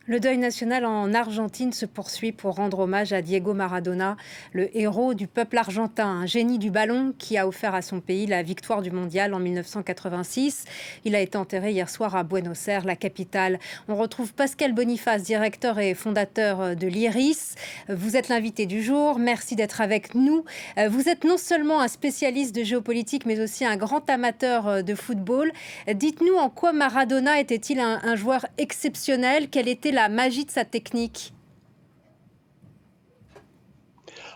Le deuil national en Argentine se poursuit pour rendre hommage à Diego Maradona, le héros du peuple argentin, un génie du ballon qui a offert à son pays la victoire du mondial en 1986. Il a été enterré hier soir à Buenos Aires, la capitale. On retrouve Pascal Boniface, directeur et fondateur de l'IRIS. Vous êtes l'invité du jour. Merci d'être avec nous. Vous êtes non seulement un spécialiste de géopolitique, mais aussi un grand amateur de football. Dites-nous en quoi Maradona était-il un joueur exceptionnel? Quelle était la magie de sa technique?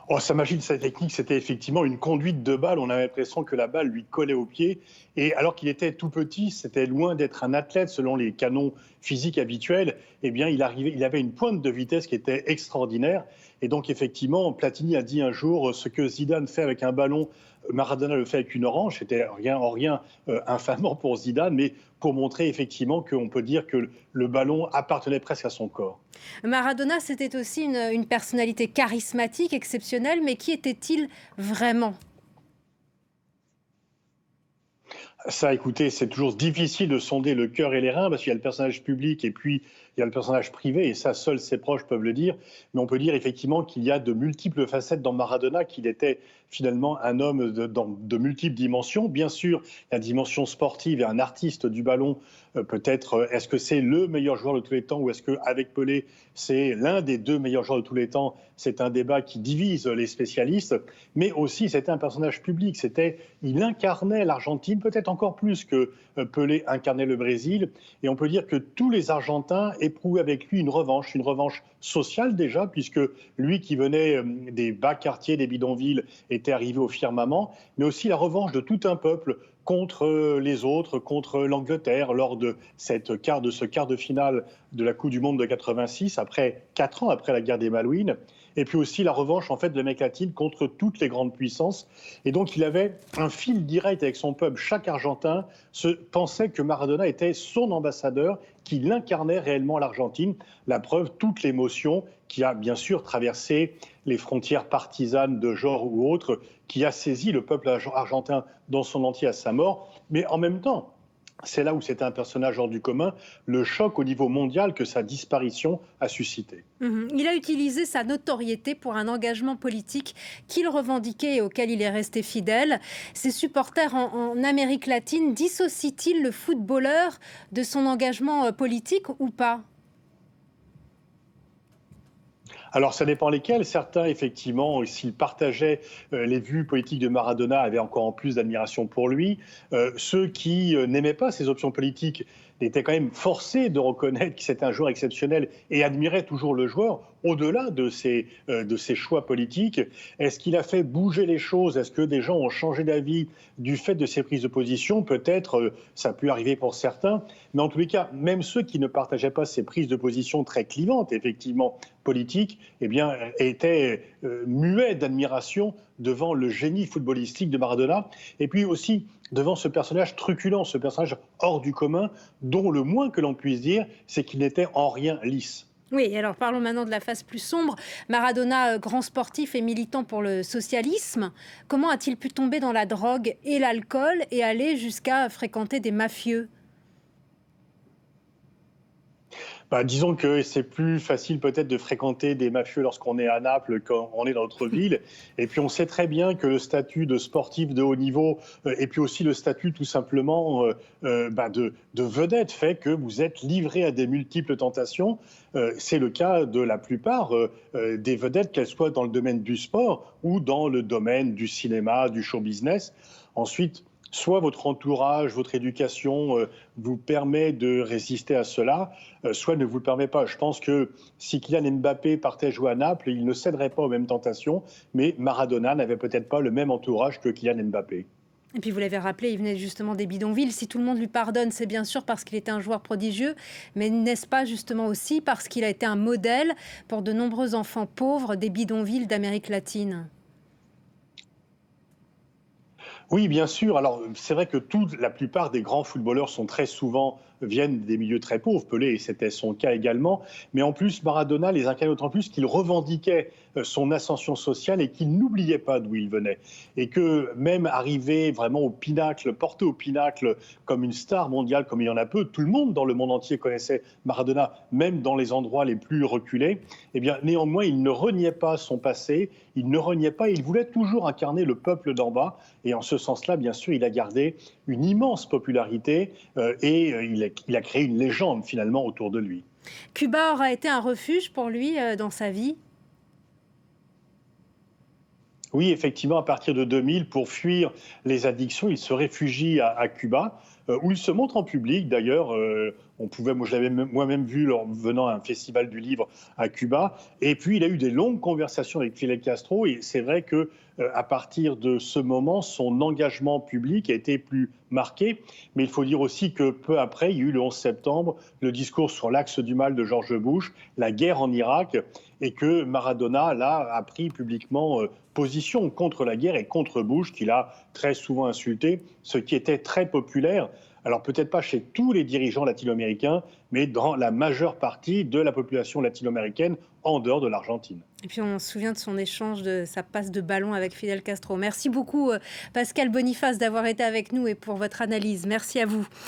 Oh, sa magie de sa technique, c'était effectivement une conduite de balle. On avait l'impression que la balle lui collait au pied. Et alors qu'il était tout petit, c'était loin d'être un athlète selon les canons physiques habituels. Eh bien, il avait une pointe de vitesse qui était extraordinaire. Et donc, effectivement, Platini a dit un jour ce que Zidane fait avec un ballon, Maradona le fait avec une orange. C'était rien en rien infamant pour Zidane, mais pour montrer effectivement qu'on peut dire que le ballon appartenait presque à son corps. Maradona, c'était aussi une personnalité charismatique, exceptionnelle, mais qui était-il vraiment? Ça, écoutez, c'est toujours difficile de sonder le cœur et les reins parce qu'il y a le personnage public et puis il y a le personnage privé, et ça, seuls ses proches peuvent le dire. Mais on peut dire effectivement qu'il y a de multiples facettes dans Maradona, qu'il était finalement un homme dans de multiples dimensions. Bien sûr, la dimension sportive et un artiste du ballon, peut-être, est-ce que c'est le meilleur joueur de tous les temps ou est-ce qu'avec Pelé, c'est l'un des deux meilleurs joueurs de tous les temps? C'est un débat qui divise les spécialistes. Mais aussi, c'était un personnage public. Il incarnait l'Argentine, peut-être encore plus que Pelé incarnait le Brésil. Et on peut dire que tous les Argentins éprouvaient avec lui une revanche sociale déjà, puisque lui qui venait des bas quartiers, des bidonvilles, était arrivé au firmament, mais aussi la revanche de tout un peuple contre les autres, contre l'Angleterre, lors de ce quart de finale de la Coupe du Monde de 86, après 4 ans après la guerre des Malouines, et puis aussi la revanche en fait de l'Amérique latine contre toutes les grandes puissances. Et donc il avait un fil direct avec son peuple. Chaque Argentin pensait que Maradona était son ambassadeur, qu'il incarnait réellement l'Argentine. La preuve, toute l'émotion qui a bien sûr traversé les frontières partisanes de genre ou autre, qui a saisi le peuple argentin dans son entier à sa mort. Mais en même temps, c'est là où c'était un personnage hors du commun, le choc au niveau mondial que sa disparition a suscité. Il a utilisé sa notoriété pour un engagement politique qu'il revendiquait et auquel il est resté fidèle. Ses supporters en Amérique latine dissocient-ils le footballeur de son engagement politique ou pas? Alors, ça dépend lesquels. Certains, effectivement, s'ils partageaient les vues politiques de Maradona, avaient encore en plus d'admiration pour lui. Ceux qui n'aimaient pas ces options politiques étaient quand même forcés de reconnaître que c'était un joueur exceptionnel et admiraient toujours le joueur au-delà de ses choix politiques. Est-ce qu'il a fait bouger les choses? Est-ce que des gens ont changé d'avis du fait de ses prises de position? Peut-être, ça a pu arriver pour certains. Mais en tous les cas, même ceux qui ne partageaient pas ces prises de position très clivantes, effectivement, politiques, eh bien, étaient muets d'admiration devant le génie footballistique de Maradona. Et puis aussi devant ce personnage truculent, ce personnage hors du commun, dont le moins que l'on puisse dire, c'est qu'il n'était en rien lisse. Oui, alors parlons maintenant de la face plus sombre. Maradona, grand sportif et militant pour le socialisme, comment a-t-il pu tomber dans la drogue et l'alcool et aller jusqu'à fréquenter des mafieux? Bah, disons que c'est plus facile peut-être de fréquenter des mafieux lorsqu'on est à Naples qu'on est dans notre ville. Et puis on sait très bien que le statut de sportif de haut niveau et puis aussi le statut tout simplement de vedette fait que vous êtes livré à des multiples tentations. C'est le cas de la plupart des vedettes, qu'elles soient dans le domaine du sport ou dans le domaine du cinéma, du show business. Ensuite, soit votre entourage, votre éducation vous permet de résister à cela, soit ne vous le permet pas. Je pense que si Kylian Mbappé partait jouer à Naples, il ne céderait pas aux mêmes tentations, mais Maradona n'avait peut-être pas le même entourage que Kylian Mbappé. Et puis vous l'avez rappelé, il venait justement des bidonvilles. Si tout le monde lui pardonne, c'est bien sûr parce qu'il était un joueur prodigieux, mais n'est-ce pas justement aussi parce qu'il a été un modèle pour de nombreux enfants pauvres des bidonvilles d'Amérique latine? Oui, bien sûr. Alors, c'est vrai que la plupart des grands footballeurs sont très souvent viennent des milieux très pauvres. Pelé, c'était son cas également. Mais en plus, Maradona les incarnait d'autant plus qu'il revendiquait son ascension sociale et qu'il n'oubliait pas d'où il venait. Et que même arrivé vraiment au pinacle, porté au pinacle comme une star mondiale, comme il y en a peu, tout le monde dans le monde entier connaissait Maradona, même dans les endroits les plus reculés, eh bien néanmoins, il ne reniait pas son passé, il ne reniait pas, il voulait toujours incarner le peuple d'en bas. Et en ce sens-là, bien sûr, il a gardé une immense popularité il a créé une légende finalement autour de lui. Cuba aura été un refuge pour lui dans sa vie. Oui, effectivement, à partir de 2000, pour fuir les addictions, il se réfugie à Cuba, où il se montre en public. D'ailleurs, moi, je l'avais moi-même vu venant à un festival du livre à Cuba. Et puis, il a eu des longues conversations avec Fidel Castro. Et c'est vrai que, à partir de ce moment, son engagement public a été plus marqué. Mais il faut dire aussi que peu après, il y a eu le 11 septembre, le discours sur l'axe du mal de George Bush, la guerre en Irak, et que Maradona, là, a pris publiquement position contre la guerre et contre Bush, qu'il a très souvent insulté, ce qui était très populaire. Alors peut-être pas chez tous les dirigeants latino-américains, mais dans la majeure partie de la population latino-américaine en dehors de l'Argentine. Et puis on se souvient de son échange, de sa passe de ballon avec Fidel Castro. Merci beaucoup Pascal Boniface d'avoir été avec nous et pour votre analyse. Merci à vous.